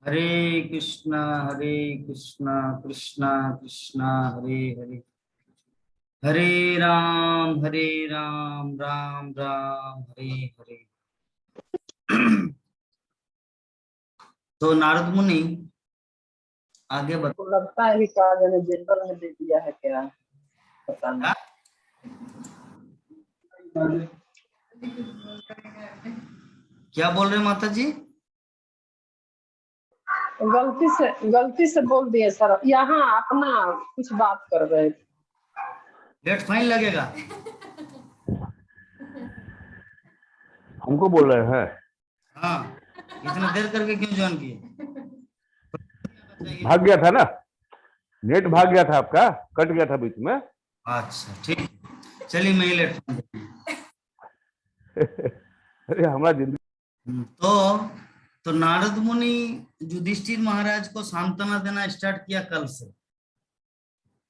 हरे कृष्णा कृष्णा कृष्णा हरे हरे, हरे राम राम राम हरे हरे। तो नारद मुनि आगे बता। तो लगता है कि क्या मैंने जनरल में दे दिया है क्या, पता नहीं। क्या बोल रहे माता जी? गलती से बोल दिए सर, यहाँ अपना कुछ बात कर रहे थे। लेट फाइन लगेगा। हमको बोल रहे हैं? हाँ, इतना देर करके क्यों ज्वाइन किए? भाग गया था ना, नेट भाग गया था आपका, कट गया था बीच में। अच्छा ठीक, चलिए मैं ही लेट फाइन। अरे हमारा जिंदगी। तो नारद मुनि युधिष्ठिर महाराज को सांत्वना देना स्टार्ट किया कल से।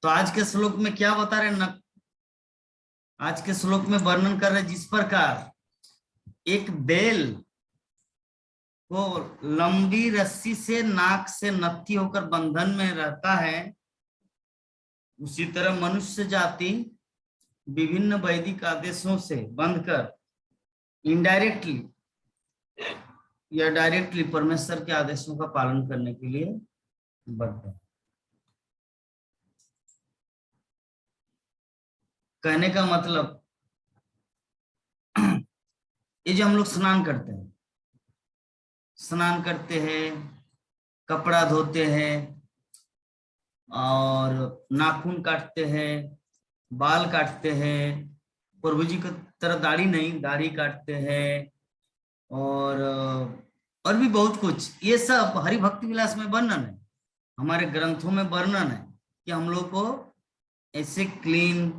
तो आज के श्लोक में क्या बता रहे न, आज के श्लोक में वर्णन कर रहे जिस प्रकार एक बैल को लंबी रस्सी से नाक से नत्थी होकर बंधन में रहता है, उसी तरह मनुष्य जाति विभिन्न वैदिक आदेशों से बंधकर इनडायरेक्टली या डायरेक्टली परमेश्वर के आदेशों का पालन करने के लिए बद्ध है। कहने का मतलब ये जो हम लोग स्नान करते हैं, कपड़ा धोते हैं और नाखून काटते हैं, बाल काटते हैं, प्रभु जी की तरह दाढ़ी नहीं, दाढ़ी काटते हैं और भी बहुत कुछ, ये सब हरि भक्ति विलास में वर्णन है, हमारे ग्रंथों में वर्णन है कि हम लोग को ऐसे क्लीन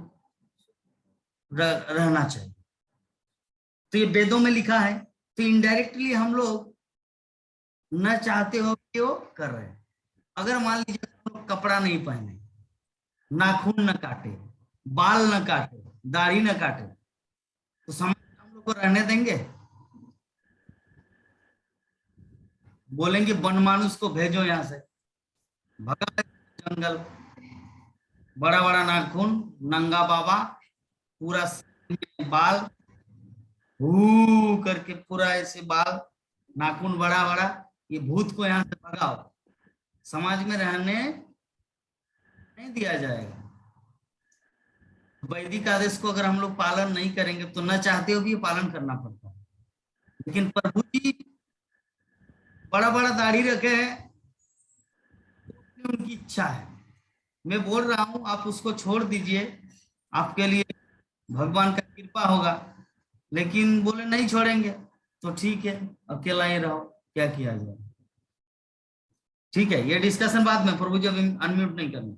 रहना चाहिए। तो ये वेदों में लिखा है, तो इनडायरेक्टली हम लोग न चाहते हो कि वो कर रहे हैं। अगर मान लीजिए हम लोग कपड़ा नहीं पहने, नाखून न काटे, बाल न काटे, दाढ़ी न काटे, तो समाज हम लोग को रहने देंगे? बोलेंगे बनमानुष को भेजो यहाँ से, भगा जंगल, बड़ा बड़ा नाखून, नंगा बाबा, पूरा बाल करके, पूरा ऐसे बाल, नाखून बड़ा बड़ा, ये भूत को यहाँ से भगाओ, समाज में रहने नहीं दिया जाएगा। वैदिक आदेश को अगर हम लोग पालन नहीं करेंगे तो न चाहते हो भी पालन करना पड़ता है। लेकिन प्रभु जी बड़ा बड़ा दाढ़ी रखे हैं, उनकी इच्छा है, मैं बोल रहा हूं आप उसको छोड़ दीजिए, आपके लिए भगवान का कृपा होगा। लेकिन बोले नहीं छोड़ेंगे तो ठीक है, अकेला ही रहो, क्या किया जाए। ठीक है, ये डिस्कशन बाद में, प्रभु जी अभी अनम्यूट नहीं करना,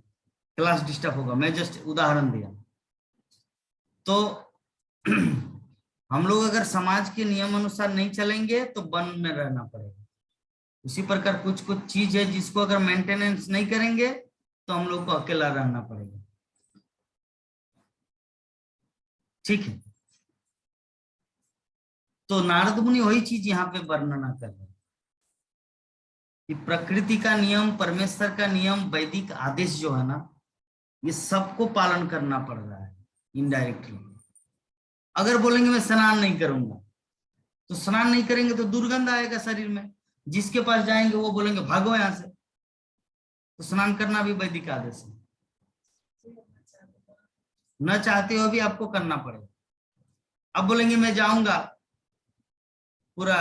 क्लास डिस्टर्ब होगा, मैं जस्ट उदाहरण दिया। तो हम लोग अगर समाज के नियम अनुसार नहीं चलेंगे तो वन में रहना पड़ेगा। उसी प्रकार कुछ कुछ चीज है जिसको अगर मेंटेनेंस नहीं करेंगे तो हम लोग को अकेला रहना पड़ेगा। ठीक है, तो नारद मुनि वही चीज यहाँ पे वर्णना कर रहे हैं कि प्रकृति का नियम, परमेश्वर का नियम, वैदिक आदेश जो है ना, ये सबको पालन करना पड़ रहा है इनडायरेक्टली। अगर बोलेंगे मैं स्नान नहीं करूंगा, तो स्नान नहीं करेंगे तो दुर्गंध आएगा शरीर में, जिसके पास जाएंगे वो बोलेंगे भागो यहां से। तो स्नान करना भी वैदिक आदेश है, न चाहते हो भी आपको करना पड़ेगा। अब बोलेंगे मैं जाऊंगा पूरा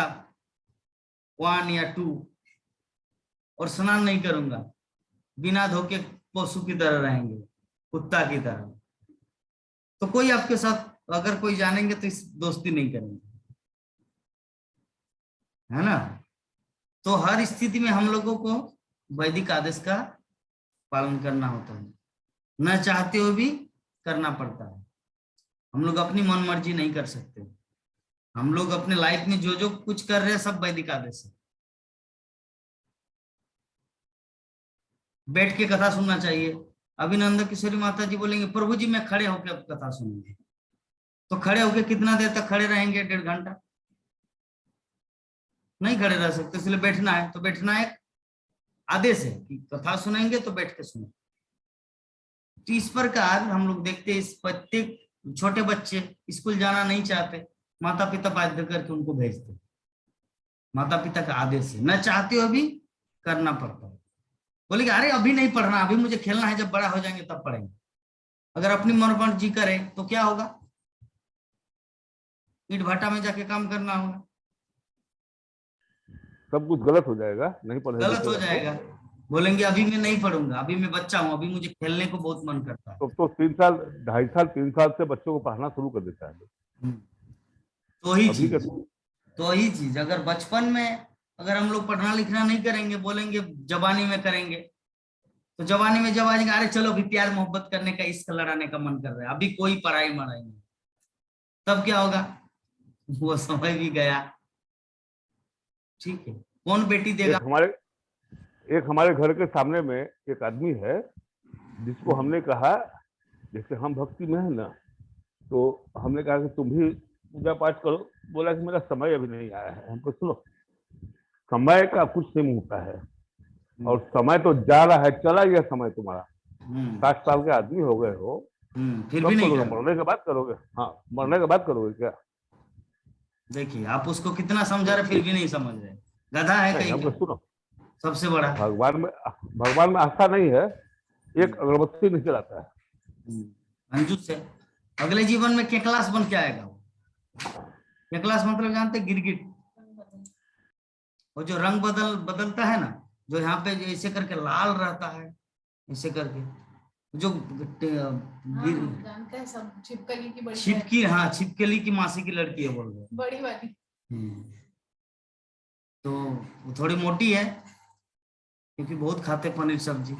1 या 2 और स्नान नहीं करूंगा, बिना धोके पशु की तरह रहेंगे, कुत्ता की तरह, तो कोई आपके साथ अगर कोई जानेंगे तो इस दोस्ती नहीं करेंगे, है ना। तो हर स्थिति में हम लोगों को वैदिक आदेश का पालन करना होता है, न चाहते हो भी करना पड़ता है। हम लोग अपनी मन मर्जी नहीं कर सकते, हम लोग अपने लाइफ में जो जो कुछ कर रहे हैं सब वैदिक आदेश है। बैठ के कथा सुनना चाहिए। अभिनंदन किशोरी माता जी बोलेंगे प्रभु जी मैं खड़े होकर अब कथा सुनूंगी, तो खड़े होकर कितना देर तक खड़े रहेंगे? 1.5 घंटा नहीं खड़े रह सकते, इसलिए बैठना है, तो बैठना है आदेश है कि कथा सुनेंगे तो बैठ के सुने। तो इस प्रकार हम लोग देखते हैं, इस प्रत्येक छोटे बच्चे स्कूल जाना नहीं चाहते, माता पिता बाध्य करके उनको भेजते, माता पिता का आदेश है, न चाहते हुए भी करना पड़ता है। बोले कि अरे अभी नहीं पढ़ना, अभी मुझे खेलना है, जब बड़ा हो जाएंगे तब पढ़ेंगे। अगर अपनी मनमर्जी करे तो क्या होगा, ईट भट्टा में जाके काम करना होगा, सब कुछ गलत हो जाएगा, नहीं पढ़े गलत हो लिखेगा जाएगा। बोलेंगे अभी मैं नहीं पढ़ूंगा, अभी मैं बच्चा हूँ, अभी मुझे खेलने को बहुत मन करता है। तो 3 साल 2.5 साल 3 साल से बच्चों को पढ़ाना शुरू कर देता है। तो ही अभी के चीज, तो ही चीज अगर बचपन में अगर हम लोग पढ़ना लिखना नहीं करेंगे, बोलेंगे जवानी में करेंगे, तो जवानी में जब आ जाएंगे, अरे चलो अभी प्यार मोहब्बत करने का, इश्क लड़ाने का मन कर रहा है, अभी कोई पढ़ाई मढ़ाई नहीं, तब क्या होगा, वो समय भी गया। ठीक है, कौन बेटी देगा। एक हमारे घर के सामने में एक आदमी है जिसको हमने कहा, जैसे हम भक्ति में है ना, तो हमने कहा कि तुम भी पूजा पाठ करो। बोला कि मेरा समय अभी नहीं आया है। हमको सुनो, समय का कुछ नहीं होता है, और समय तो जा रहा है, चला गया समय तुम्हारा। 60 साल के आदमी हो गए हो, फिर कब भी नहीं करोगे? कर। मरने के बाद करोगे? हाँ, मरने के बाद करोगे क्या? देखिए आप उसको कितना समझा रहे, फिर भी नहीं समझ रहे, गधा है नहीं, कहीं हमको का, सुनो, सबसे बड़ा। भगवान में आस्था नहीं है, एक अगरबत्ती नहीं चलाता है। कंजूस है, अगले जीवन में क्या क्लास बन के आएगा वो। क्या क्लास मतलब जानते, गिरगिट, वो जो रंग बदलता है ना, जो यहाँ पे ऐसे करके लाल रहता है, ऐसे करके जो जानता है सब, छिपकली की बड़ी छिपकी, हाँ छिपकली की मासी की लड़की है बोल रहे, बड़ी वाली। तो वो थोड़ी मोटी है क्योंकि बहुत खाते पनीर सब्जी,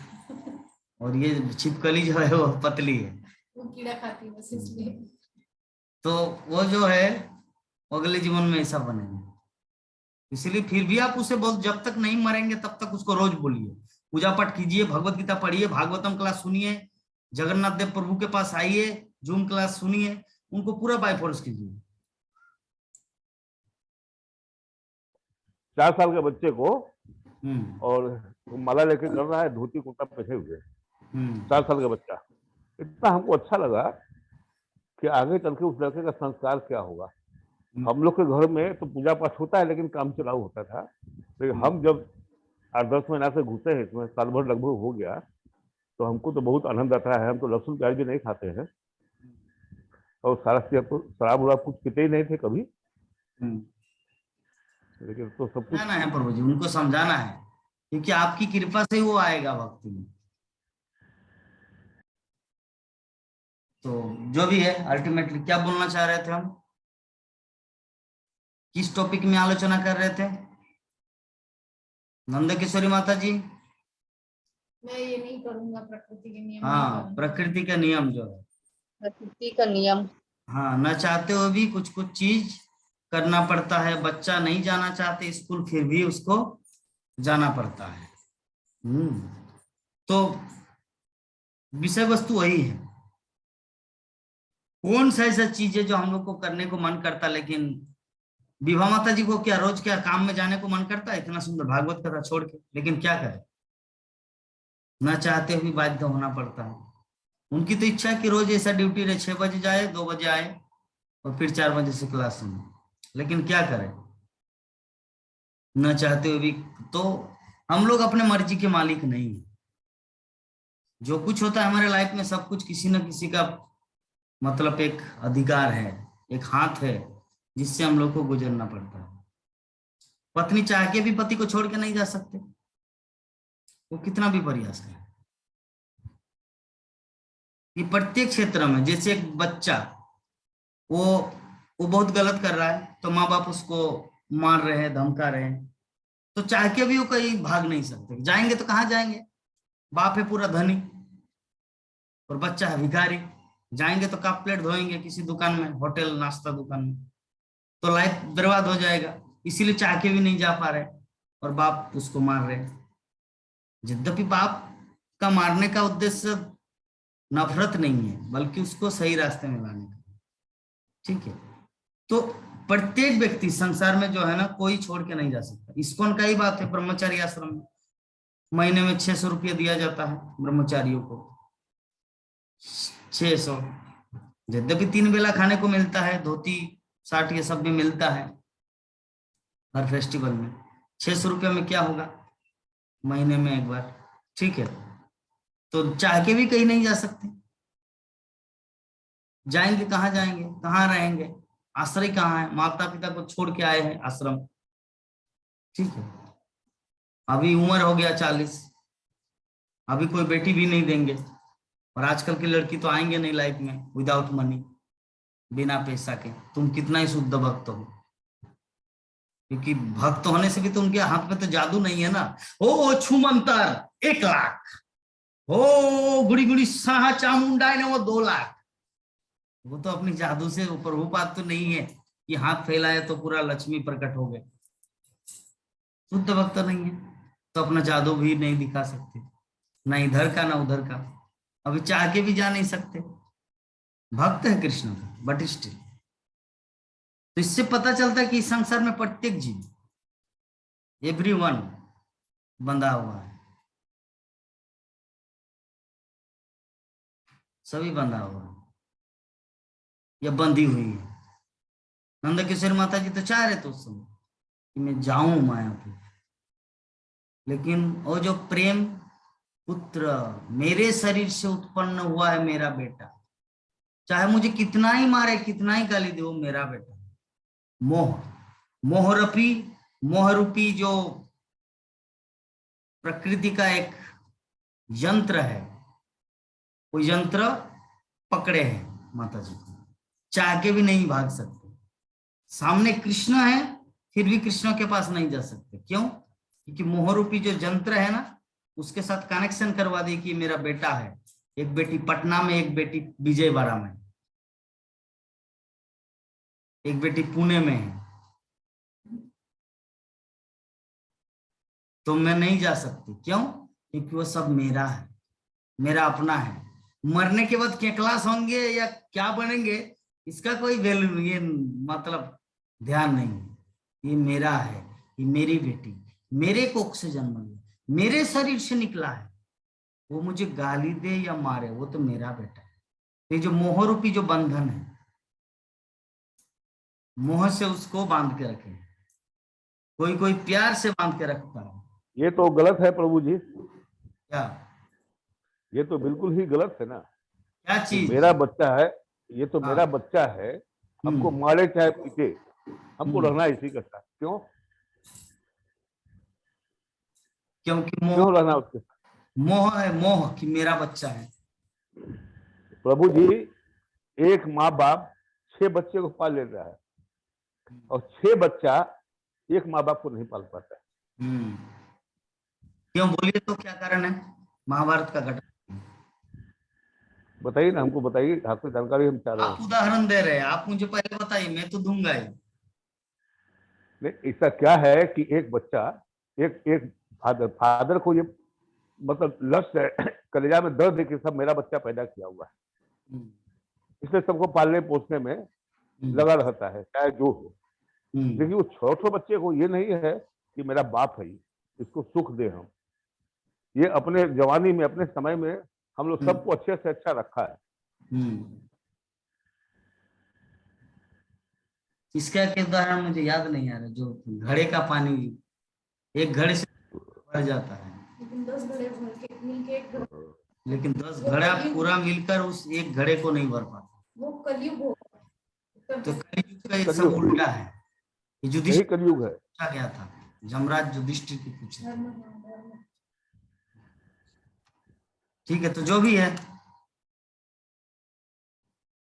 और ये छिपकली जो है वो पतली है, वो कीड़ा खाती है बस इसलिए। तो वो जो है अगले जीवन में ऐसा बनेगा। इसलिए फिर भी आप उसे बोल, जब तक नहीं मरेंगे तब तक उसको रोज बोलिए, पूजा पाठ कीजिए, भगवत गीता पढ़िए, भागवतम क्लास सुनिए, जगन्नाथ देव प्रभु के पास आइए, जूम क्लास सुनिए, उनको पूरा बाय फोर्स कीजिए। 4 साल के बच्चे को, और माला लेके कर रहा है, धोती कुर्ता पहने हुए, 4 साल का बच्चा। इतना हमको अच्छा लगा कि आगे चल के उस लड़के का संस्कार क्या होगा। हम लोग के घर में तो पूजा पाठ होता है, लेकिन काम चलाऊ होता था। लेकिन हम जब 8-10 महीना से घुसे हैं इसमें, साल भर लगभग हो गया, तो हमको तो बहुत आनंद आता है। हम तो लहसुन प्याज भी नहीं खाते हैं, और सारा शराब उराब कुछ पीते ही नहीं थे कभी। लेकिन तो सब कुछ है प्रभु जी, उनको समझाना है, क्योंकि आपकी कृपा से वो आएगा भक्ति में। तो जो भी है, अल्टीमेटली क्या बोलना चाह रहे थे हम, किस टॉपिक में आलोचना कर रहे थे नंद किशोरी माता जी? मैं ये नहीं करूंगा, प्रकृति के नियम। हाँ, प्रकृति का नियम जो है, प्रकृति का नियम। हाँ, न चाहते हुए भी कुछ कुछ चीज करना पड़ता है। बच्चा नहीं जाना चाहते स्कूल, फिर भी उसको जाना पड़ता है। तो विषय वस्तु वही है, कौन सा ऐसा चीज है जो हम लोग को करने को मन करता, लेकिन विभा माता जी को क्या रोज क्या काम में जाने को मन करता है, इतना सुंदर भागवत कथा छोड़ के, लेकिन क्या करें, न चाहते हुए बाध्य होना पड़ता है। उनकी तो इच्छा है कि रोज ऐसा ड्यूटी रहे, 6 बजे जाए, 2 बजे आए, और फिर 4 बजे से क्लास सुने, लेकिन क्या करें, न चाहते हुए भी। तो हम लोग अपने मर्जी के मालिक नहीं है। जो कुछ होता है हमारे लाइफ में, सब कुछ किसी न किसी का मतलब एक अधिकार है, एक हाथ है, जिससे हम लोग को गुजरना पड़ता है। पत्नी चाह के भी पति को छोड़ के नहीं जा सकते, वो कितना भी प्रयास करे। ये प्रत्येक क्षेत्र में, जैसे एक बच्चा वो बहुत गलत कर रहा है, तो माँ बाप उसको मार रहे हैं, धमका रहे हैं, तो चाह के भी वो कहीं भाग नहीं सकते। जाएंगे तो कहाँ जाएंगे, बाप है पूरा धनी और बच्चा है भिखारी, जाएंगे तो कप प्लेट धोएंगे किसी दुकान में, होटल नाश्ता दुकान में, तो लाइफ बर्बाद हो जाएगा। इसीलिए चाह के भी नहीं जा पा रहे, और बाप उसको मार रहे। यद्यपि बाप का मारने का उद्देश्य नफरत नहीं है, बल्कि उसको सही रास्ते में लाने का। ठीक है, तो प्रत्येक व्यक्ति संसार में जो है ना, कोई छोड़ के नहीं जा सकता। इस्कॉन का ही बात है, ब्रह्मचारी आश्रम में महीने में 600 रुपया दिया जाता है ब्रह्मचारियों को, 600। यद्यपि 3 बेला खाने को मिलता है, धोती साट ये सब भी मिलता है हर फेस्टिवल में। 600 रुपया में क्या होगा महीने में एक बार, ठीक है। तो चाह के भी कहीं नहीं जा सकते, जाएंगे कहाँ, जाएंगे कहाँ, रहेंगे, आश्रय कहाँ है, माता पिता को छोड़ के आए हैं आश्रम, ठीक है। अभी उम्र हो गया 40, अभी कोई बेटी भी नहीं देंगे, और आजकल की लड़की तो आएंगे नहीं लाइफ में विदाउट मनी, बिना पैसा के। तुम कितना ही शुद्ध भक्त हो, क्योंकि भक्त होने से भी तो उनके हाथ में तो जादू नहीं है ना। ओ छुमंतर 1 लाख, ओ गुड़ी गुड़ी साहा चामुंडा ने वो 2 लाख। वो तो अपनी जादू से ऊपर, वो बात तो नहीं है कि हाथ फैलाया तो पूरा लक्ष्मी प्रकट हो गए। शुद्ध भक्त नहीं है तो अपना जादू भी नहीं दिखा सकते, ना इधर का ना उधर का, अभी चाह के भी जा नहीं सकते। भक्त है कृष्ण का, बट स्टिल। तो इससे पता चलता है कि इस संसार में प्रत्येक जीव, एवरीवन बंधा हुआ है, सभी बंधा हुआ है या बंधी हुई है। नंद किशोर माता जी तो चाह रहे थे उस समय कि मैं जाऊं मायापुर, लेकिन वो जो प्रेम, पुत्र मेरे शरीर से उत्पन्न हुआ है, मेरा बेटा, चाहे मुझे कितना ही मारे, कितना ही गाली दे, वो मेरा बेटा। मोह रूपी जो प्रकृति का एक यंत्र है, वो यंत्र पकड़े हैं माता जी को, चाह के भी नहीं भाग सकते। सामने कृष्ण है, फिर भी कृष्ण के पास नहीं जा सकते। क्यों? क्योंकि मोह रूपी जो यंत्र है ना, उसके साथ कनेक्शन करवा दी कि मेरा बेटा है। एक बेटी पटना में, एक बेटी विजयवाड़ा में, एक बेटी पुणे में है, तो मैं नहीं जा सकती। क्यों? क्योंकि वो सब मेरा है, मेरा अपना है। मरने के बाद क्या क्लास होंगे या क्या बनेंगे, इसका कोई वैल्यू, ये मतलब ध्यान नहीं है। ये मेरा है, ये मेरी बेटी, मेरे कोख से जन्म लिया, मेरे शरीर से निकला है। वो मुझे गाली दे या मारे, वो तो मेरा बेटा है। ये जो मोह रूपी जो बंधन है, मोह से उसको बांध के रखे, कोई कोई प्यार से बांध के रखता है। ये तो गलत है प्रभु जी, क्या? ये तो बिल्कुल ही गलत है ना। क्या चीज? मेरा बच्चा है, ये तो हाँ। मेरा बच्चा है, हमको मारे चाहे पीटे, हमको रहना इसी का साथ। क्यों? क्योंकि क्यों रहना उसके साथ? मोह है, मोह कि मेरा बच्चा है। प्रभु जी, एक माँ बाप 6 बच्चे को पाल ले रहा है, और 6 बच्चा एक माँ बाप को नहीं पाल पाता है। क्यों बोलिए तो, क्या कारण है? महाभारत का घटना बताइए ना, हमको बताइए, आपकी जानकारी हम चाह रहे हैं। आप उदाहरण दे रहे हैं, आप मुझे पहले बताइए, मैं तो दूंगा ही। नहीं, इसका क्या है कि एक बच्चा, एक फादर को ये मतलब लक्ष्य है, कलेजा में दर्द है कि सब मेरा बच्चा पैदा किया हुआ है, इसलिए सबको पालने पोसने में लगा रहता है, चाहे जो हो। लेकिन वो छोटे बच्चे को ये नहीं है कि मेरा बाप है, इसको सुख दे हम। ये अपने जवानी में, अपने समय में हम लोग सबको अच्छे से अच्छा रखा है। इसका एक उदाहरण मुझे याद नहीं आ रहा, जो घड़े का पानी एक घड़े से भर जाता है, लेकिन 10 घड़े मिलके एक घड़ा, लेकिन 10 घड़ा पूरा मिलकर उस एक घड़े को नहीं भर पाता। वो कलयुग होगा। तो कलयुग का ये सब उल्टा है। ये यही कलयुग है। पूछा गया था, जमराज युधिष्ठिर की पूछा। ठीक है, तो जो भी है,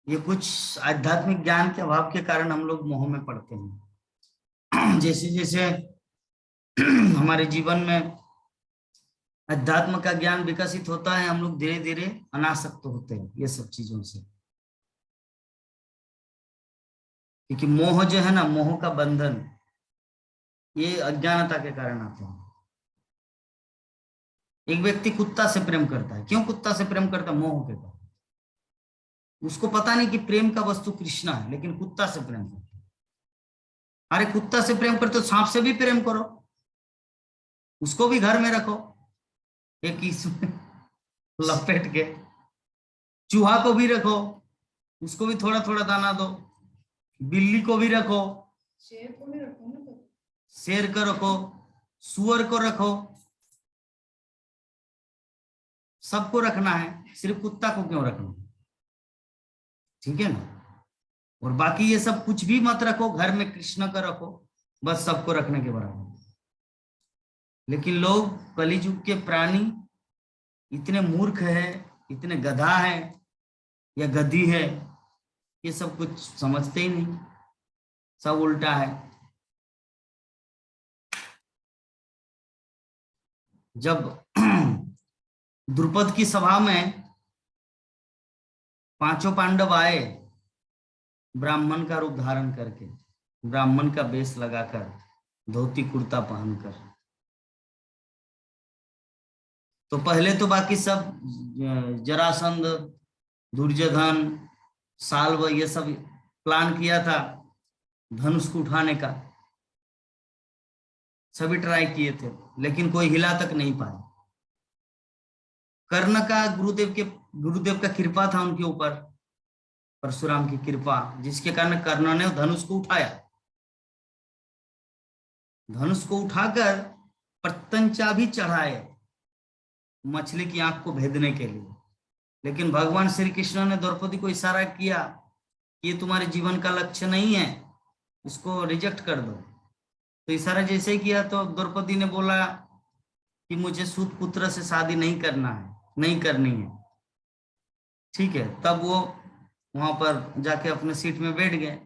ये कुछ आध्यात्मिक ज्ञान के अभाव के कारण हम लोग मोह में पड़ते हैं। जैसे जैसे हमारे जीवन में अध्यात्म का ज्ञान विकसित होता है, हम लोग धीरे धीरे अनासक्त होते हैं ये सब चीजों से। क्योंकि मोह जो है ना, मोह का बंधन, ये अज्ञानता के कारण आता है। एक व्यक्ति कुत्ता से प्रेम करता है, क्यों कुत्ता से प्रेम करता है? मोह के कारण। उसको पता नहीं कि प्रेम का वस्तु कृष्णा है, लेकिन कुत्ता से प्रेम करता है। अरे कुत्ता से प्रेम करते तो सांप से भी प्रेम करो, उसको भी घर में रखो, एक इसमें लपेट के। चूहा को भी रखो, उसको भी थोड़ा थोड़ा दाना दो। बिल्ली को भी रखो, शेर को भी रखो ना तो। शेर को रखो, सुअर को रखो, सबको रखना है, सिर्फ कुत्ता को क्यों रखना है? ठीक है ना। और बाकी ये सब कुछ भी मत रखो, घर में कृष्ण का रखो, बस सबको रखने के बराबर। लेकिन लोग कलिजुग के प्राणी इतने मूर्ख है, इतने गधा है या गधी है, ये सब कुछ समझते ही नहीं, सब उल्टा है। जब द्रुपद की सभा में पांचों पांडव आए ब्राह्मण का रूप धारण करके, ब्राह्मण का वेश लगाकर, धोती कुर्ता पहनकर, तो पहले तो बाकी सब जरासंध, दुर्योधन, साल्व, ये सब प्लान किया था धनुष को उठाने का, सभी ट्राई किए थे, लेकिन कोई हिला तक नहीं पाया। कर्ण का गुरुदेव का कृपा था उनके ऊपर, परशुराम की कृपा, जिसके कारण कर्ण ने धनुष को उठाया। धनुष को उठाकर प्रत्यंचा भी चढ़ाए मछली की आंख को भेदने के लिए, लेकिन भगवान श्री कृष्ण ने द्रौपदी को इशारा किया कि ये तुम्हारे जीवन का लक्ष्य नहीं है, इसको रिजेक्ट कर दो। तो इशारा जैसे ही किया तो द्रौपदी ने बोला कि मुझे सूत पुत्र से शादी नहीं करना है, नहीं करनी है। ठीक है, तब वो वहां पर जाके अपने सीट में बैठ गए।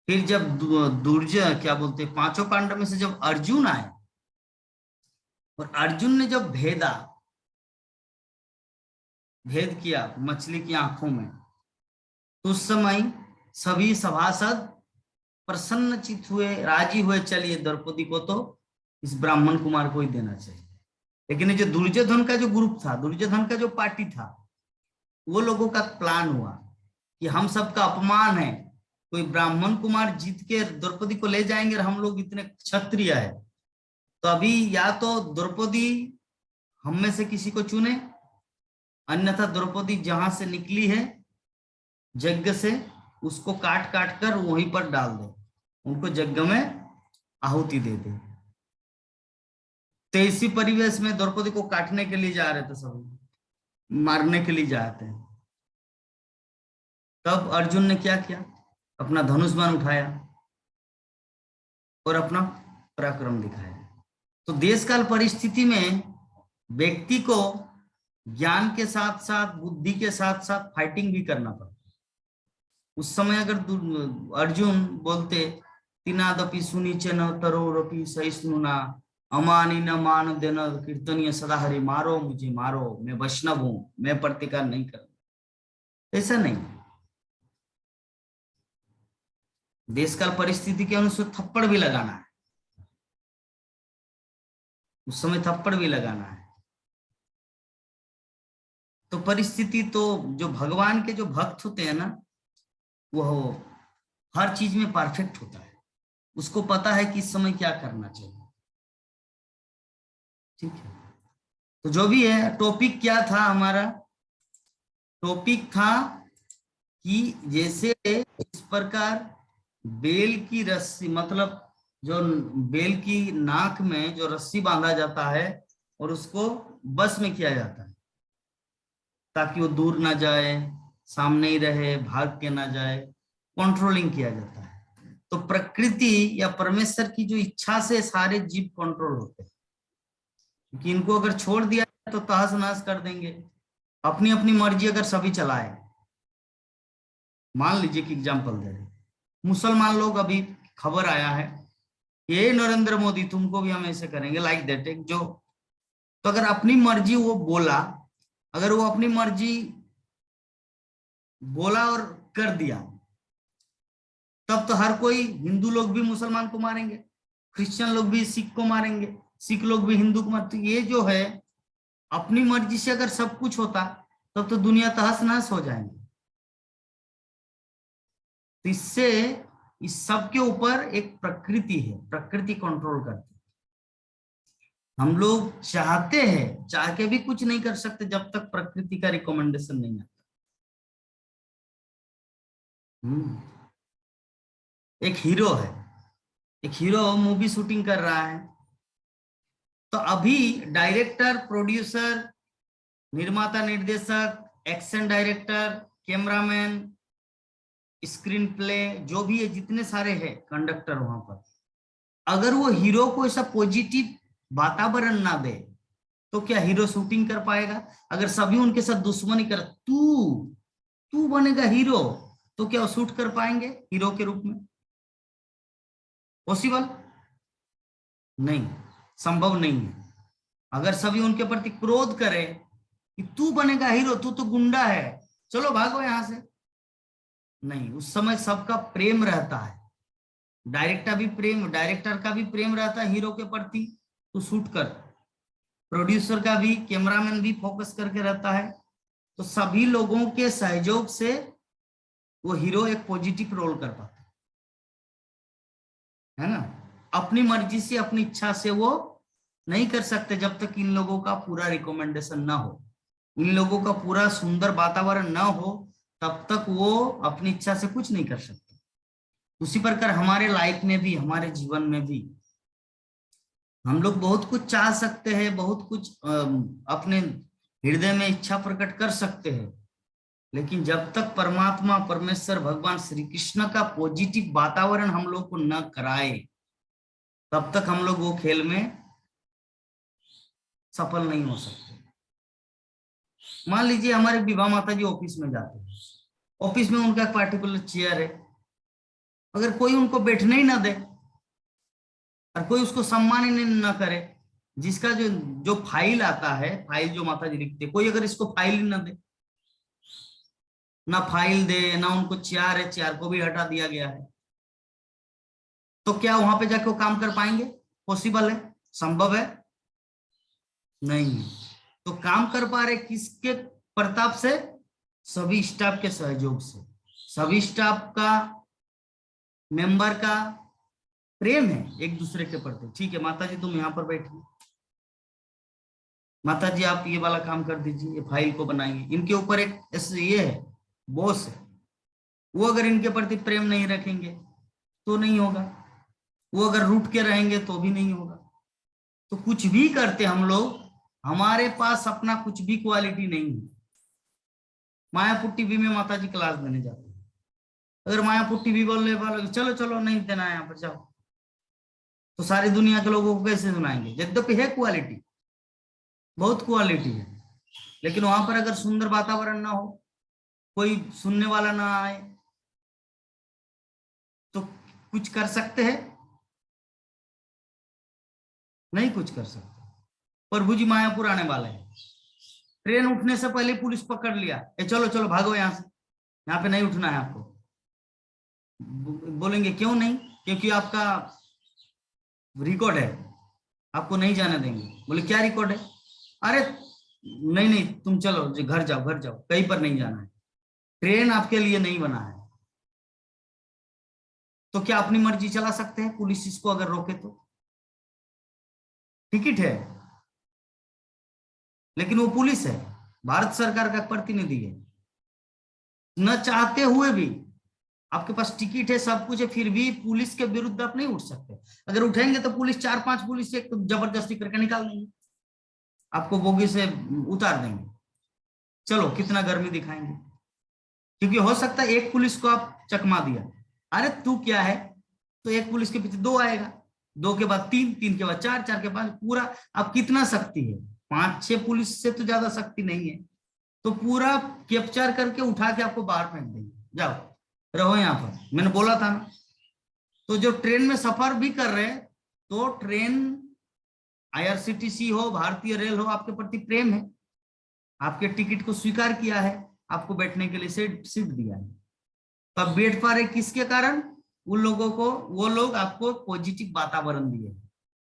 फिर जब दुर्जय क्या बोलते, पांचों पांडव में से जब अर्जुन आए और अर्जुन ने जब भेद किया मछली की आंखों में, तो उस समय सभी सभासद प्रसन्नचित हुए, राजी हुए, चलिए द्रौपदी को तो इस ब्राह्मण कुमार को ही देना चाहिए। लेकिन ये जो दुर्योधन का जो ग्रुप था, दुर्योधन का जो पार्टी था, वो लोगों का प्लान हुआ कि हम सबका अपमान है, कोई ब्राह्मण कुमार जीत के द्रौपदी को ले जाएंगे और हम लोग इतने क्षत्रिय है, तो अभी या तो द्रौपदी हम में से किसी को चुने, अन्यथा द्रौपदी जहां से निकली है यज्ञ से, उसको काट काट कर वहीं पर डाल दे, उनको यज्ञ में आहुति दे दे। तो इसी परिवेश में द्रौपदी को काटने के लिए जा रहे थे, सब मारने के लिए जाते हैं। तब अर्जुन ने क्या किया, अपना धनुष बाण उठाया और अपना पराक्रम दिखाया। तो देश काल परिस्थिति में व्यक्ति को ज्ञान के साथ साथ, बुद्धि के साथ साथ फाइटिंग भी करना पड़ता। उस समय अगर अर्जुन बोलते तिनादपि सुनीच न तरोरपि सहिष्णुना अमानी न मान देन कीर्तनीय सदा हरि, मारो मुझे मारो, मैं वैष्णव हूं, मैं प्रतिकार नहीं करूंगा, ऐसा नहीं। देश काल परिस्थिति के अनुसार थप्पड़ भी लगाना है, उस समय थप्पड़ भी लगाना है। तो परिस्थिति तो जो भगवान के जो भक्त होते हैं ना, वो हर चीज में परफेक्ट होता है, उसको पता है कि इस समय क्या करना चाहिए। ठीक है, तो जो भी है, टॉपिक क्या था हमारा, टॉपिक था कि जैसे इस प्रकार बेल की रस्सी, मतलब जो बेल की नाक में जो रस्सी बांधा जाता है और उसको बस में किया जाता है ताकि वो दूर ना जाए, सामने ही रहे, भाग के ना जाए, कंट्रोलिंग किया जाता है। तो प्रकृति या परमेश्वर की जो इच्छा से सारे जीव कंट्रोल होते हैं, क्योंकि इनको अगर छोड़ दिया तो तहस नहस कर देंगे। अपनी अपनी मर्जी अगर सभी चलाए, मान लीजिए कि एग्जाम्पल दे रहे, मुसलमान लोग, अभी खबर आया है ये नरेंद्र मोदी तुमको भी हम ऐसे करेंगे, लाइक दैट, एक जो, तो अगर अपनी मर्जी वो बोला, अगर वो अपनी मर्जी बोला और कर दिया, तब तो हर कोई, हिंदू लोग भी मुसलमान को मारेंगे, क्रिश्चियन लोग भी सिख को मारेंगे, सिख लोग भी हिंदू को मारते। ये जो है अपनी मर्जी से अगर सब कुछ होता तब तो दुनिया तहस नहस हो जाएगी। तो इससे इस सब के ऊपर एक प्रकृति है, प्रकृति कंट्रोल करती है। हम लोग चाहते हैं, चाह के भी कुछ नहीं कर सकते जब तक प्रकृति का रिकमेंडेशन नहीं आता। एक हीरो है, एक हीरो मूवी शूटिंग कर रहा है, तो अभी डायरेक्टर, प्रोड्यूसर, निर्माता, निर्देशक, action director, cameraman, screen play, जो भी है, जितने सारे हैं कंडक्टर वहां पर, अगर वो हीरो को ऐसा पॉजिटिव वातावरण ना दे तो क्या हीरो शूटिंग कर पाएगा? अगर सभी उनके साथ दुश्मनी कर, तू बनेगा हीरो, तो क्या वो शूट कर पाएंगे हीरो के रूप में? पॉसिबल नहीं, संभव नहीं है। अगर सभी उनके प्रति क्रोध करे कि तू बनेगा हीरो, तू तो गुंडा है, चलो भागो यहां से, नहीं, उस समय सबका प्रेम रहता है, डायरेक्टर का भी प्रेम रहता है हीरो के प्रति, तू शूट कर, प्रोड्यूसर का भी, कैमरामैन भी फोकस करके रहता है, तो सभी लोगों के सहयोग से वो हीरो एक पॉजिटिव रोल कर पाता है ना। अपनी मर्जी से, अपनी इच्छा से वो नहीं कर सकते जब तक इन लोगों का पूरा रिकमेंडेशन ना हो, इन लोगों का पूरा सुंदर वातावरण ना हो, तब तक वो अपनी इच्छा से कुछ नहीं कर सकते। उसी प्रकार हमारे लाइफ में भी, हमारे जीवन में भी हम लोग बहुत कुछ चाह सकते हैं, बहुत कुछ अपने हृदय में इच्छा प्रकट कर सकते हैं, लेकिन जब तक परमात्मा, परमेश्वर, भगवान श्री कृष्ण का पॉजिटिव वातावरण हम लोग को न कराए, तब तक हम लोग वो खेल में सफल नहीं हो सकते। मान लीजिए हमारे विवाह माता जी ऑफिस में जाते हैं, ऑफिस में उनका एक पार्टिकुलर चेयर है, अगर कोई उनको बैठने ही ना दे और कोई उसको सम्मान ही न करे, जिसका जो फाइल आता है, फाइल जो माता जी लिखते, कोई अगर इसको फाइल ही ना दे, ना फाइल दे, ना उनको चेयर है, चेयर को भी हटा दिया गया है, तो क्या वहां पे जाके वो काम कर पाएंगे? पॉसिबल है? संभव है? नहीं। तो काम कर पा रहे किसके प्रताप से? सभी स्टाफ के सहयोग से, सभी स्टाफ का, मेंबर का प्रेम है एक दूसरे के प्रति। ठीक है माता जी, तुम यहाँ पर बैठिए, माता जी आप ये वाला काम कर दीजिए, ये फाइल को बनाइए। इनके ऊपर एक ये है, बॉस है, वो अगर इनके प्रति प्रेम नहीं रखेंगे तो नहीं होगा, वो अगर रूठ के रहेंगे तो भी नहीं होगा। तो कुछ भी करते हम लोग, हमारे पास अपना कुछ भी क्वालिटी नहीं है। मायापुर टीवी में माता जी क्लास देने जाते हैं, अगर मायापुर टीवी बोलने वाले चलो चलो नहीं देना है यहाँ पर जाओ, तो सारी दुनिया के लोगों को कैसे सुनाएंगे? यद्यपि है क्वालिटी, बहुत क्वालिटी है, लेकिन वहां पर अगर सुंदर वातावरण ना हो, कोई सुनने वाला ना आए, तो कुछ कर सकते हैं? नहीं कुछ कर सकते। प्रभु जी मायापुर आने वाले हैं, ट्रेन उठने से पहले पुलिस पकड़ लिया, चलो चलो भागो यहाँ से, यहाँ पे नहीं उठना है आपको। बोलेंगे क्यों नहीं? क्योंकि आपका रिकॉर्ड है, आपको नहीं जाने देंगे। बोले क्या रिकॉर्ड है? अरे नहीं नहीं तुम चलो घर जाओ, घर जाओ, कहीं पर नहीं जाना है, ट्रेन आपके लिए नहीं बना है। तो क्या अपनी मर्जी चला सकते हैं? पुलिस इसको अगर रोके तो? टिकट है, लेकिन वो पुलिस है, भारत सरकार का प्रतिनिधि है, न चाहते हुए भी आपके पास टिकट है, सब कुछ है, फिर भी पुलिस के विरुद्ध आप नहीं उठ सकते। अगर उठेंगे तो पुलिस 4-5 पुलिस से जबरदस्ती करके निकाल देंगे, आपको बोगी से उतार देंगे, चलो कितना गर्मी दिखाएंगे। क्योंकि हो सकता है एक पुलिस को आप चकमा दिया, अरे तू क्या है, तो एक पुलिस के पीछे 2 आएगा, 2 के बाद 3, 3 के बाद 4, 4 के बाद पूरा। अब कितना शक्ति है? 5-6 पुलिस से तो ज्यादा शक्ति नहीं है, तो पूरा कैप्चर करके उठा के आपको बाहर फेंक देंगे, जाओ रहो यहाँ पर, मैंने बोला था ना। तो जो ट्रेन में सफर भी कर रहे हैं, तो ट्रेन IRCTC हो, भारतीय रेल हो, आपके प्रति प्रेम है, आपके टिकट को स्वीकार किया है, आपको बैठने के लिए सीट दिया है, तो आप बैठ पा रहे किसके कारण? उन लोगों को, वो लोग आपको पॉजिटिव वातावरण दिए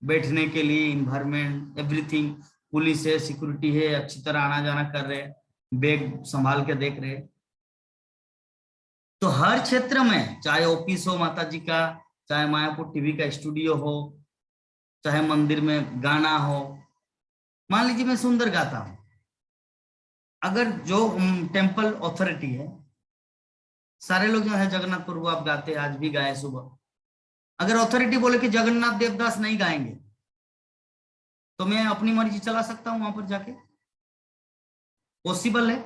बैठने के लिए, इन्वायरमेंट, एवरीथिंग, पुलिस है, सिक्योरिटी है, अच्छी तरह आना जाना कर रहे, बैग संभाल के देख रहे। तो हर क्षेत्र में, चाहे ऑफिस हो माता जी का, चाहे मायापुर टीवी का स्टूडियो हो, चाहे मंदिर में गाना हो। मान लीजिए मैं सुंदर गाता हूं, अगर जो टेम्पल अथॉरिटी है, सारे लोग जो है जगन्नाथ प्रभु आप गाते हैं, आज भी गाए सुबह, अगर अथॉरिटी बोले कि जगन्नाथ देवदास नहीं गाएंगे, तो मैं अपनी मर्जी चला सकता हूं वहां पर जाके? पॉसिबल है?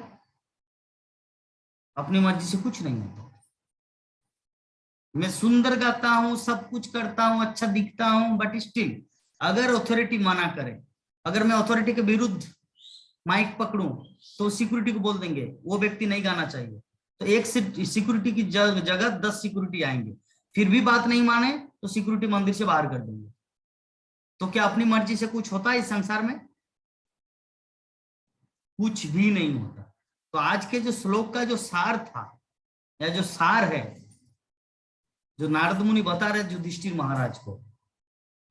अपनी मर्जी से कुछ नहीं होता। मैं सुंदर गाता हूं, सब कुछ करता हूं, अच्छा दिखता हूं, बट स्टिल अगर अथॉरिटी मना करे, अगर मैं अथॉरिटी के विरुद्ध माइक पकड़ूं, तो सिक्योरिटी को बोल देंगे वो व्यक्ति नहीं गाना चाहिए, तो एक सिक्योरिटी की जगह 10 सिक्योरिटी आएंगे, फिर भी बात नहीं माने तो सिक्योरिटी मंदिर से बाहर कर देंगे। तो क्या अपनी मर्जी से कुछ होता है इस संसार में? कुछ भी नहीं होता। तो आज के जो श्लोक का जो सार था, या जो सार है, जो नारद मुनि बता रहे युधिष्ठिर महाराज को,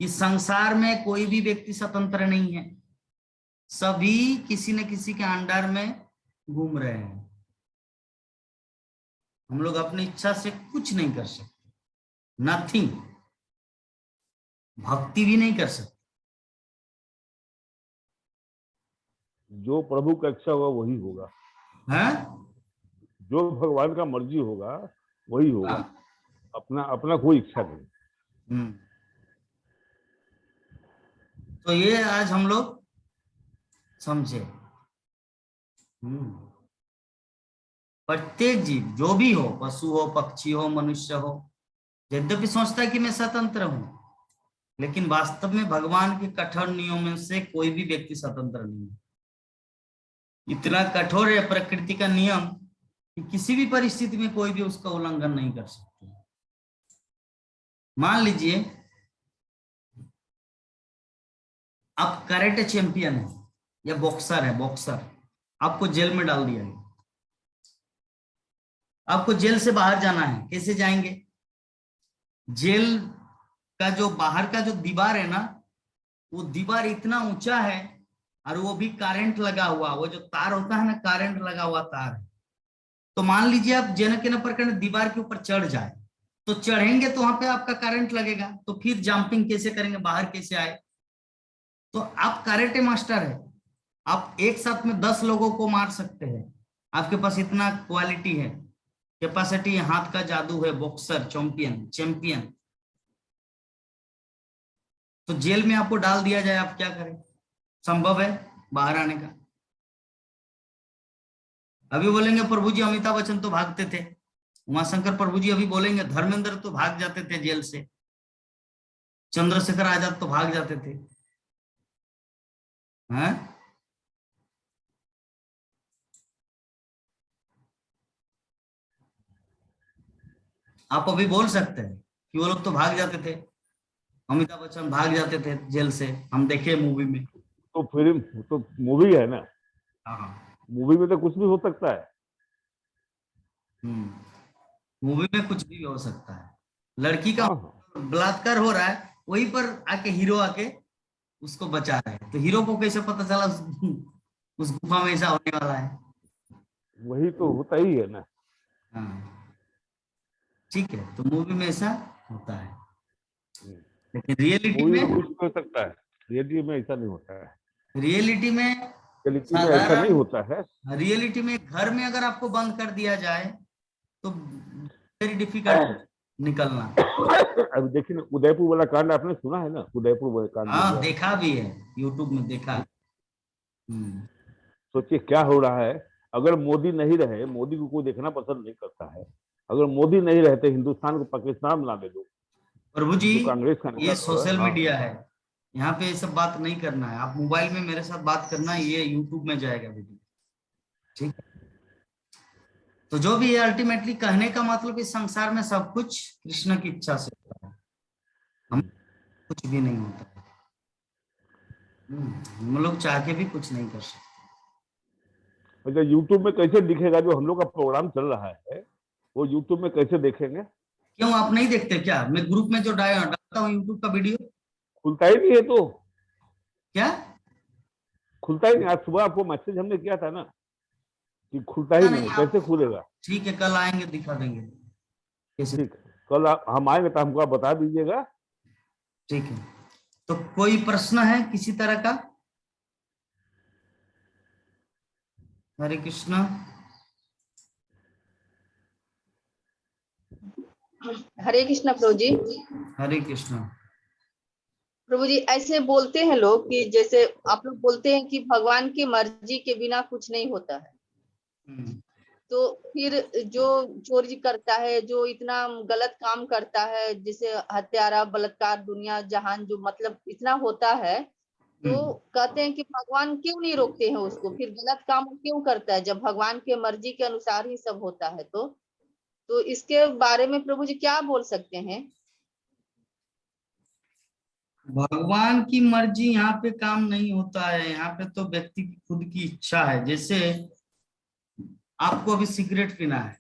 कि संसार में कोई भी व्यक्ति स्वतंत्र नहीं है, सभी किसी न किसी के अंडर में घूम रहे हैं। हम लोग अपनी इच्छा से कुछ नहीं कर सकते, नथिंग, भक्ति भी नहीं कर सकते। जो प्रभु का इच्छा होगा वही होगा, है? जो भगवान का मर्जी होगा वही होगा, अपना अपना कोई इच्छा नहीं। तो ये आज हम लोग समझे। प्रत्येक जीव जो भी हो, पशु हो, पक्षी हो, मनुष्य हो, यद्यपि सोचता है कि मैं स्वतंत्र हूं, लेकिन वास्तव में भगवान के कठोर नियमों से कोई भी व्यक्ति स्वतंत्र नहीं है। इतना कठोर है प्रकृति का नियम कि किसी भी परिस्थिति में कोई भी उसका उल्लंघन नहीं कर सकता। मान लीजिए आप कराटे चैंपियन है या बॉक्सर है, बॉक्सर, आपको जेल में डाल दिया गया, आपको जेल से बाहर जाना है, कैसे जाएंगे? जेल का जो बाहर का जो दीवार है ना, वो दीवार इतना ऊंचा है, और वो भी करंट लगा हुआ, वो जो तार होता है ना, करंट लगा हुआ तार है। तो मान लीजिए आप जेल के न प्रकरण दीवार के ऊपर चढ़ जाए, तो चढ़ेंगे तो वहां पे आपका करंट लगेगा, तो फिर जंपिंग कैसे करेंगे, बाहर कैसे आए? तो आप कराटे मास्टर है, आप एक साथ में 10 लोगों को मार सकते हैं, आपके पास इतना क्वालिटी है, कैपेसिटी है, हाथ का जादू है, बॉक्सर चैंपियन। तो जेल में आपको डाल दिया जाए, आप क्या करें? संभव है बाहर आने का? अभी बोलेंगे प्रभु जी अमिताभ बच्चन तो भागते थे, उमाशंकर प्रभु जी अभी बोलेंगे धर्मेंद्र तो भाग जाते थे जेल से, चंद्रशेखर आजाद तो भाग जाते थे। हैं? आप अभी बोल सकते हैं कि वो लोग तो भाग जाते थे, अमिताभ बच्चन भाग जाते थे जेल से, हम देखे मूवी में। तो फिल्म तो मूवी है ना, मूवी में तो कुछ भी हो सकता है। मूवी में कुछ भी हो सकता है। लड़की का बलात्कार हो रहा है, वहीं पर आके हीरो आके उसको बचा रहा है, तो हीरो को कैसे पता चला उस गुफा में ऐसा होने वाला है? वही तो होता ही है ना। ठीक है, तो मूवी में ऐसा होता है, लेकिन रियलिटी में कुछ हो सकता है, रियलिटी में ऐसा नहीं होता है। रियलिटी में ऐसा नहीं होता है। रियलिटी में घर में अगर आपको बंद कर दिया जाए तो वेरी डिफिकल्ट निकलना। अभी देखिए उदयपुर वाला कांड आपने सुना है ना, उदयपुर वाला कांड? हाँ, देखा भी है, यूट्यूब में देखा। सोचिए क्या हो रहा है। अगर मोदी नहीं रहे, मोदी को कोई देखना पसंद नहीं करता है, अगर मोदी नहीं रहते हिंदुस्तान को पाकिस्तान बना दे दो। प्रभु जी, कांग्रेस का ये सोशल मीडिया है, यहाँ पे ये सब बात नहीं करना है। आप मोबाइल में मेरे साथ बात करना, ये यूट्यूब में जाएगा वीडियो, ठीक है? तो जो भी है, अल्टीमेटली कहने का मतलब इस संसार में सब कुछ कृष्ण की इच्छा से होता है, हम कुछ भी नहीं होता है। हम लोग चाह के भी कुछ नहीं कर सकते। अच्छा, यूट्यूब में कैसे दिखेगा? जो हम लोग का प्रोग्राम चल रहा है वो यूट्यूब में कैसे देखेंगे? क्यों आप नहीं देखते क्या? मैं ग्रुप में जो डालता हूँ यूट्यूब का वीडियो, खुलता ही नहीं है। तो क्या खुलता ही नहीं? आज सुबह आपको मैसेज हमने किया था ना कि खुलता ही नहीं, कैसे खुलेगा? ठीक है, कल आएंगे दिखा देंगे कैसे। ठीक, कल हम आएंगे तो हमको आप बता दीजिएगा। ठीक है, तो कोई प्रश्न है किसी तरह का? हरे कृष्णा। हरे कृष्णा प्रभु जी। हरे कृष्णा। प्रभु जी ऐसे बोलते हैं लोग कि जैसे आप लोग बोलते हैं कि भगवान की मर्जी के बिना कुछ नहीं होता है, तो फिर जो चोरी करता है, जो इतना गलत काम करता है, जैसे हत्यारा, बलात्कार, दुनिया जहान जो मतलब इतना होता है, तो कहते हैं कि भगवान क्यों नहीं रोकते हैं उसको, फिर गलत काम क्यों करता है जब भगवान के मर्जी के अनुसार ही सब होता है। तो इसके बारे में प्रभु जी क्या बोल सकते हैं? भगवान की मर्जी यहाँ पे काम नहीं होता है, यहाँ पे तो व्यक्ति की खुद की इच्छा है। जैसे आपको अभी सिगरेट पीना है,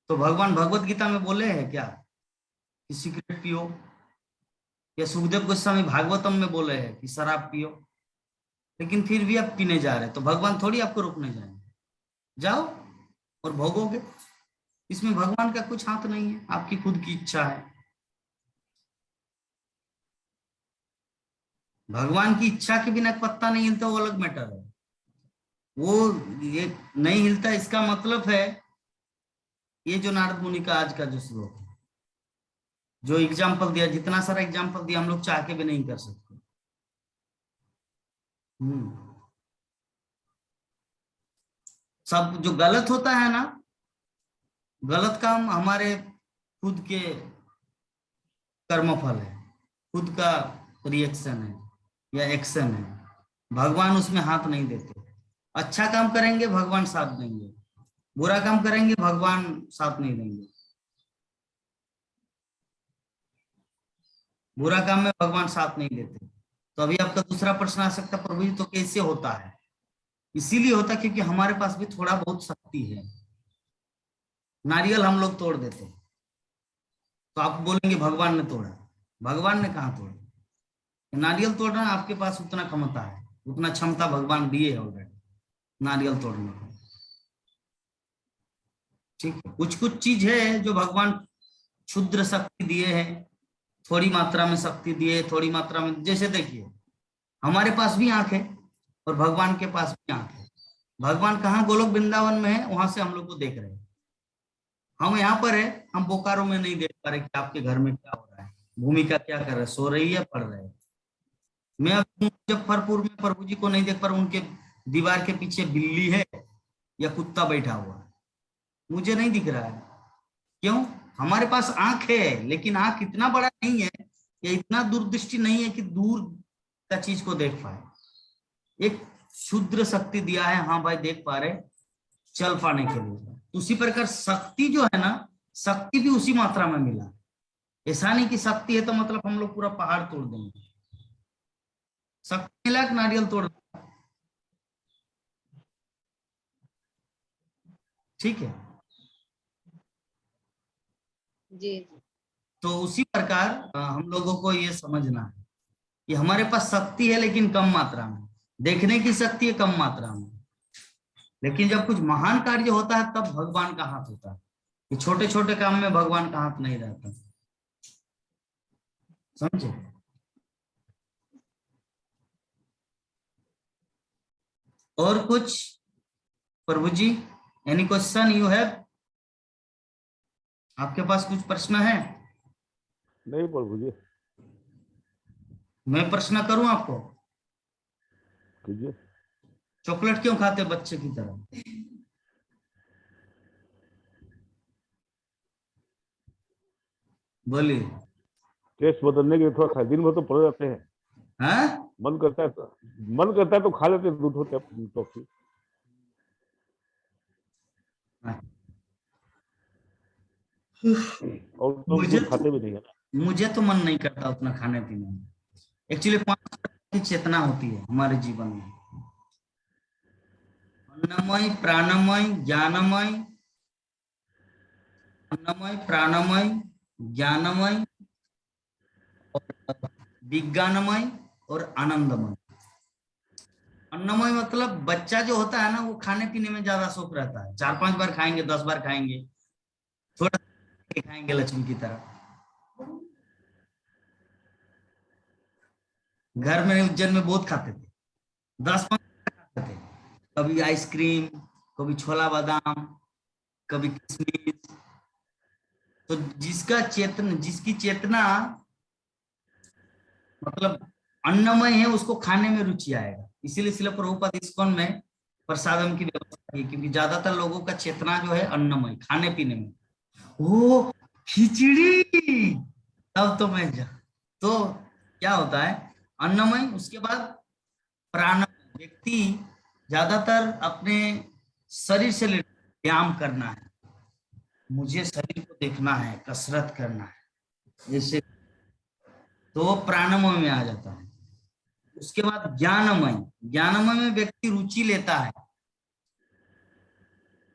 तो भगवान भगवत गीता में बोले हैं क्या कि सिगरेट पियो? या सुखदेव गोस्वामी भागवतम में बोले हैं कि शराब पियो? लेकिन फिर भी आप पीने जा रहे हैं, तो भगवान थोड़ी आपको रोकने जाएंगे, जाओ और भोगोगे। इसमें भगवान का कुछ हाथ नहीं है, आपकी खुद की इच्छा है। भगवान की इच्छा के बिना पत्ता नहीं हिलता, वो अलग मैटर है। वो ये नहीं हिलता, इसका मतलब है ये जो नारद मुनि का आज का जो श्लोक है, जो एग्जाम्पल दिया, जितना सारा एग्जाम्पल दिया, हम लोग चाह के भी नहीं कर सकते। सब जो गलत होता है ना, गलत काम हमारे खुद के कर्मफल है, खुद का रिएक्शन है या एक्शन है। भगवान उसमें हाथ नहीं देते। अच्छा काम करेंगे भगवान साथ देंगे, बुरा काम करेंगे भगवान साथ नहीं देंगे। बुरा काम में भगवान साथ नहीं देते। तो अभी आपका दूसरा प्रश्न आ सकता, प्रभु जी तो कैसे होता है? इसीलिए होता क्योंकि हमारे पास भी थोड़ा बहुत शक्ति है। नारियल हम लोग तोड़ देते, तो आप बोलेंगे भगवान ने तोड़ा। भगवान ने कहा तोड़ा? नारियल तोड़ना आपके पास उतना क्षमता है, उतना क्षमता भगवान दिए है ऑलरेडी नारियल तोड़ने को। ठीक है, कुछ कुछ चीज है जो भगवान क्षुद्र शक्ति दिए है, थोड़ी मात्रा में शक्ति दिए, थोड़ी मात्रा में। जैसे देखिए, हमारे पास भी आंख है और भगवान के पास भी आंख है। भगवान कहाँ? गोलोक वृंदावन में है, वहां से हम लोग को देख रहे हैं। हम यहाँ पर है, हम बोकारो में नहीं देख पा रहे कि आपके घर में क्या हो रहा है, भूमिका क्या कर रहे, सो रही है, पढ़ रहे हैं। मैं अब मुजफ्फरपुर में प्रभु जी को नहीं देख पा रहा, उनके दीवार के पीछे बिल्ली है या कुत्ता बैठा हुआ है, मुझे नहीं दिख रहा है। क्यों? हमारे पास आंख है, लेकिन आंख इतना बड़ा नहीं है या इतना दूरदृष्टि नहीं है कि दूर का चीज को देख पाए। एक क्षुद्र शक्ति दिया है, हाँ भाई देख पा रहे, चल पाने के लिए। उसी प्रकार शक्ति जो है ना, शक्ति भी उसी मात्रा में मिला। ऐसा नहीं कि शक्ति है तो मतलब हम लोग पूरा पहाड़ तोड़ देंगे। शक्ति मिला कि नारियल तोड़, ठीक है जी। तो उसी प्रकार हम लोगों को ये समझना है कि हमारे पास शक्ति है लेकिन कम मात्रा में, देखने की शक्ति है कम मात्रा में। लेकिन जब कुछ महान कार्य होता है तब भगवान का हाथ होता है। ये छोटे छोटे काम में भगवान का हाथ नहीं रहता, समझे? और कुछ प्रभु जी, एनी क्वेश्चन यू हैव? आपके पास कुछ प्रश्न है? नहीं प्रभु जी। मैं प्रश्न करूं आपको? कीजिए। चॉकलेट क्यों खाते बच्चे की तरह? बोलिए। टेस्ट बदलने के लिए थोड़ा दिन भर तो पड़े रहते हैं। हाँ? मन करता है तो खा लेते, दूध होते टॉफी। और तो मुझे खाते भी नहीं है ना। मुझे तो मन नहीं करता उतना खाने पीने में। एक्चुअली 5 की चेतना होती है हमारे जीवन में, अन्नमय, प्राणमय, ज्ञानमय, अन्नमय, प्राणमय, ज्ञानमय, विज्ञानमय और आनंदमय। अन्नमय मतलब बच्चा जो होता है ना, वो खाने पीने में ज्यादा शौक रहता है। 4-5 बार खाएंगे, 10 बार खाएंगे, थोड़ा खाएंगे लक्ष्मी की तरह। घर में उज्जैन में बहुत खाते थे, 10-15 खाते थे, कभी आइसक्रीम, कभी छोला बादाम, कभी किशमिश। तो जिसकी चेतना मतलब अन्नमय है, उसको खाने में रुचि आएगा। इसीलिए शिला प्रभुपाद इस्कॉन में प्रसादम की व्यवस्था की, क्योंकि ज्यादातर लोगों का चेतना जो है अन्नमय, खाने पीने में। ओ खिचड़ी, तब तो तो क्या होता है अन्नमय, उसके बाद प्राणमय। व्यक्ति ज्यादातर अपने शरीर से व्यायाम करना है, मुझे शरीर को देखना है, कसरत करना है, जैसे तो वो प्राणमय में आ जाता है। उसके बाद ज्ञानमय, ज्ञानमय में व्यक्ति रुचि लेता है,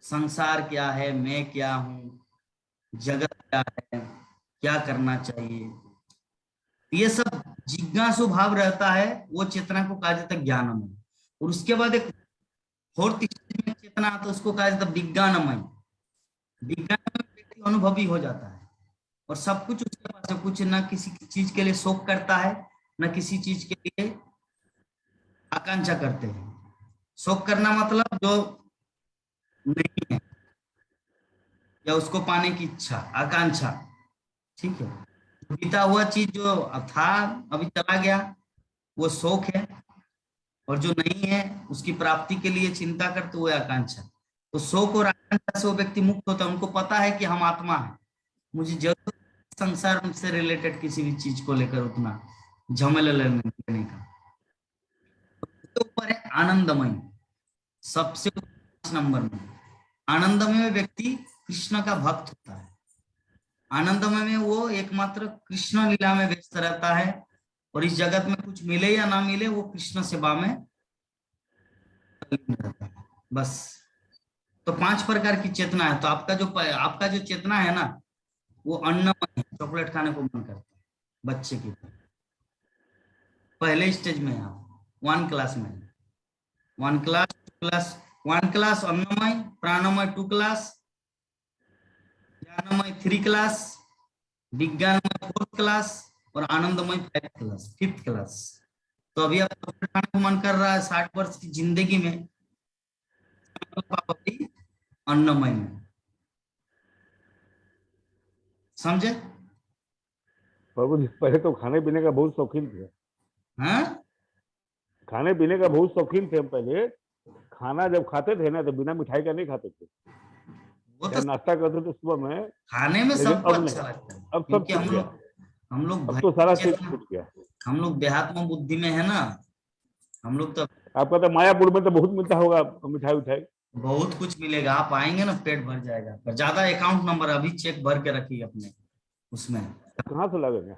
संसार क्या है, मैं क्या हूं, जगत क्या है, क्या करना चाहिए, ये सब जिज्ञासु भाव रहता है, वो चेतना को कहा जाता है ज्ञानमय। और उसके बाद एक फोर्थ स्टेज में चेतना आता है, उसको कहा जाता है विज्ञानमय। विज्ञानमय व्यक्ति अनुभवी हो जाता है और सब कुछ उसके पास है, कुछ ना किसी चीज के लिए शोक करता है, न किसी चीज के लिए आकांक्षा करते हैं। शोक करना मतलब जो नहीं है या उसको पाने की इच्छा, आकांक्षा, ठीक है। बीता हुआ चीज जो था अभी चला गया, वो शोक है, और जो नहीं है उसकी प्राप्ति के लिए चिंता करते हुए आकांक्षा। तो शोक और आकांक्षा से वो व्यक्ति मुक्त होता है। उनको पता है कि हम आत्मा है, मुझे जरूरत संसार से रिलेटेड किसी भी चीज को लेकर उतना झमेला लेने का। तो ऊपर है आनंदमय, सबसे 5 नंबर में। आनंदमय व्यक्ति कृष्ण का भक्त होता है। आनंदमय में वो एकमात्र कृष्ण लीला में व्यस्त रहता है, और इस जगत में कुछ मिले या ना मिले वो कृष्ण सेवा में रहता है, बस। तो 5 प्रकार की चेतना है। तो आपका जो चेतना है ना, वो अन्नमय है, चॉकलेट खाने को मन करता है बच्चे की। पहले स्टेज में आप 1 क्लास में, 1 क्लास अन्नमय, प्राणमय 2 क्लास, ज्ञानमय 3 क्लास, विज्ञानमय 4 क्लास, और आनंदमय 5th क्लास। तो अभी आप चॉकलेट खाने को मन कर रहा है 60 वर्ष की जिंदगी में, अन्नमय में, समझे? प्रभु जी पहले तो खाने पीने का बहुत शौकीन थे। हाँ, खाने पीने का बहुत शौकीन थे हम पहले। खाना जब खाते थे ना तो बिना मिठाई का नहीं खाते थे, वो तो नाश्ता करते थे सुबह में। खाने में लेकिन सबको अब अच्छा नहीं, लगता है, अब सब क्योंकि छूट गया। हम लोग अब तो सारा चीज चेतना, छूट गया। हम लोग देहात्म बुद्धि में है ना, हम लोग तो आपका तो मायापुर में तो बहुत मिलता होगा मिठाई उठाई। बहुत कुछ मिलेगा, आप आएंगे ना पेट भर जाएगा। पर ज्यादा अकाउंट नंबर अभी चेक भर के रखिए अपने उसमें। कहाँ से लगेगा?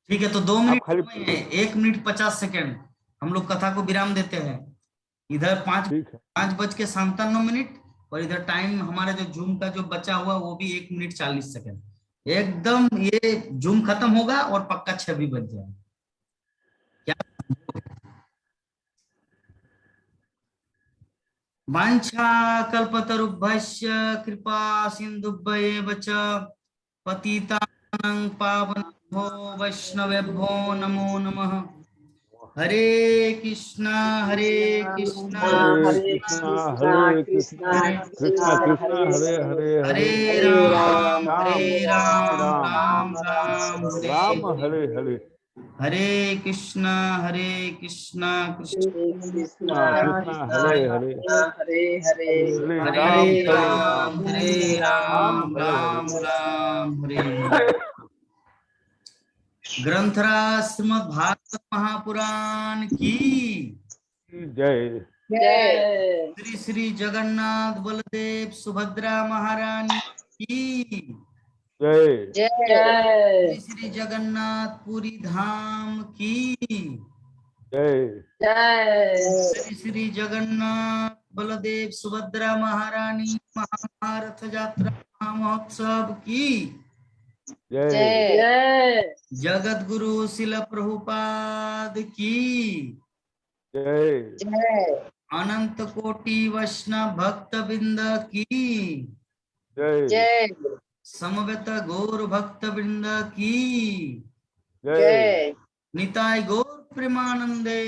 ठीक है, तो 2 आप मिनट खाली समय है, 1 मिनट 50 सेकेंड हम लोग कथा को विराम देते हैं। इधर ठीक है। 5:57 और इधर टाइम हमारा जो जूम का जो बचा हुआ वो भी 1 मिनट 40 सेकेंड। एकदम ये जूम खत्म होगा और पक्का 6 भी बज जाएगा। क्या वाञ्छा कल्पतरुभ्यश्च कृपा सिन्धुभ्येव च पतितानां पावनेभ्यो वैष्णवेभ्यो नमो नमः। हरे कृष्णा हरे कृष्णा हरे कृष्णा कृष्णा हरे कृष्णा कृष्णा कृष्णा कृष्णा हरे हरे हरे हरे राम राम हरे राम राम राम राम हरे राम हरे हरे। हरे कृष्णा कृष्णा कृष्णा कृष्णा हरे हरे हरे हरे हरे हरे राम हरे राम राम हरे हरे। राम राम हरे हरे। ग्रंथराज श्रीमद् भागवत महापुराण की जय। जय। श्री श्री जगन्नाथ बलदेव सुभद्रा महारानी की जय। जय। श्री श्री जगन्नाथ पुरी धाम की जय। जय। श्री श्री जगन्नाथ बलदेव सुभद्रा महारानी महाभारत यात्रा महोत्सव की जय। जय। जगत गुरु शिल प्रभुपाद की जय। अनंत कोटि वैष्णव भक्त बिंद की जय। समवेत गौर भक्त वृंद की जय। निताय गौर प्रेमानंदे।